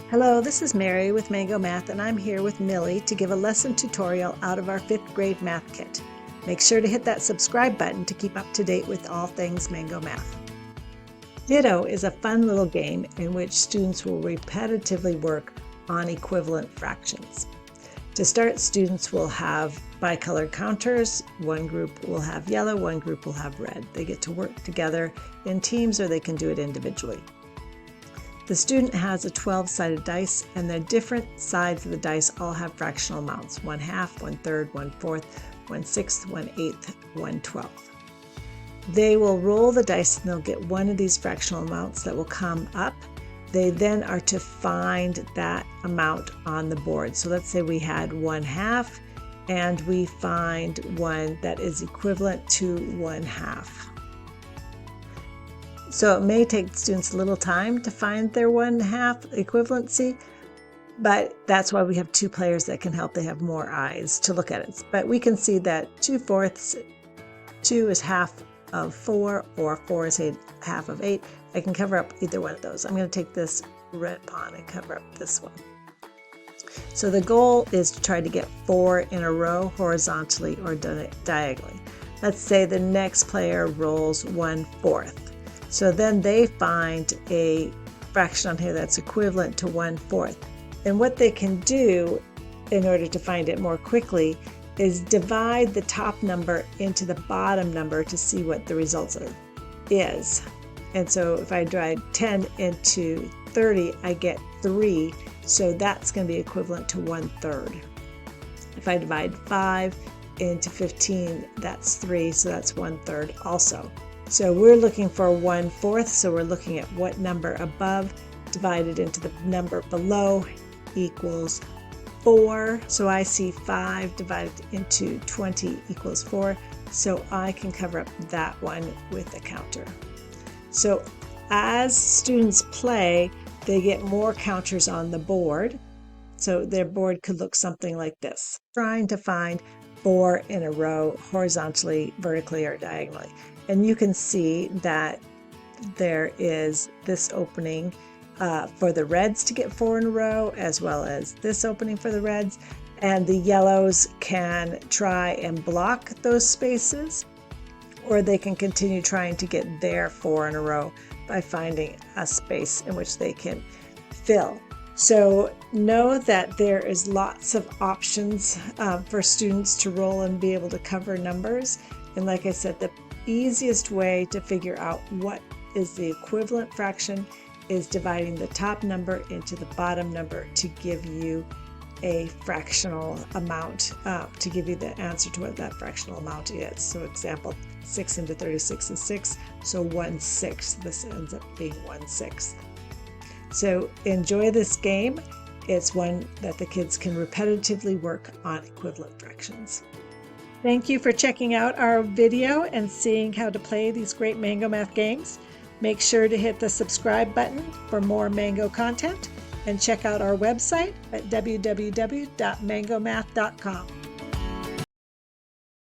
Hello, this is Mary with Mango Math, and I'm here with Millie to give a lesson tutorial out of our 5th grade math kit. Make sure to hit that subscribe button to keep up to date with all things Mango Math. Ditto is a fun little game in which students will repetitively work on equivalent fractions. To start, students will have bicolored counters. One group will have yellow, one group will have red. They get to work together in teams, or they can do it individually. The student has a 12-sided dice, and the different sides of the dice all have fractional amounts: 1/2, 1/3, 1/4, 1/6, 1/8, 1/12. They will roll the dice and they'll get one of these fractional amounts that will come up. They then are to find that amount on the board. So let's say we had 1/2 and we find one that is equivalent to 1/2. So it may take students a little time to find their 1/2 equivalency, but that's why we have 2 players that can help. They have more eyes to look at it. But we can see that 2/4, 2 is half of 4, or 4 is half of 8. I can cover up either one of those. I'm going to take this red pawn and cover up this one. So the goal is to try to get 4 in a row, horizontally or diagonally. Let's say the next player rolls 1/4. So then they find a fraction on here that's equivalent to 1/4. And what they can do in order to find it more quickly is divide the top number into the bottom number to see what the result is. And so if I divide 10 into 30, I get 3. So that's going to be equivalent to 1/3. If I divide 5 into 15, that's 3. So that's 1/3 also. So we're looking for 1/4, so we're looking at what number above divided into the number below equals 4. So I see 5 divided into 20 equals 4, so I can cover up that one with a counter. So as students play, they get more counters on the board. So their board could look something like this, trying to find 4 in a row, horizontally, vertically, or diagonally. And you can see that there is this opening for the reds to get 4 in a row, as well as this opening for the reds. And the yellows can try and block those spaces, or they can continue trying to get their 4 in a row by finding a space in which they can fill. So know that there is lots of options for students to roll and be able to cover numbers. And like I said, the easiest way to figure out what is the equivalent fraction is dividing the top number into the bottom number to give you a fractional amount, to give you the answer to what that fractional amount is. So example, 6 into 36 is 6, so 1/6. This ends up being 1/6. So enjoy this game. It's one that the kids can repetitively work on equivalent fractions. Thank you for checking out our video and seeing how to play these great Mango Math games. Make sure to hit the subscribe button for more Mango content, and check out our website at www.mangomath.com.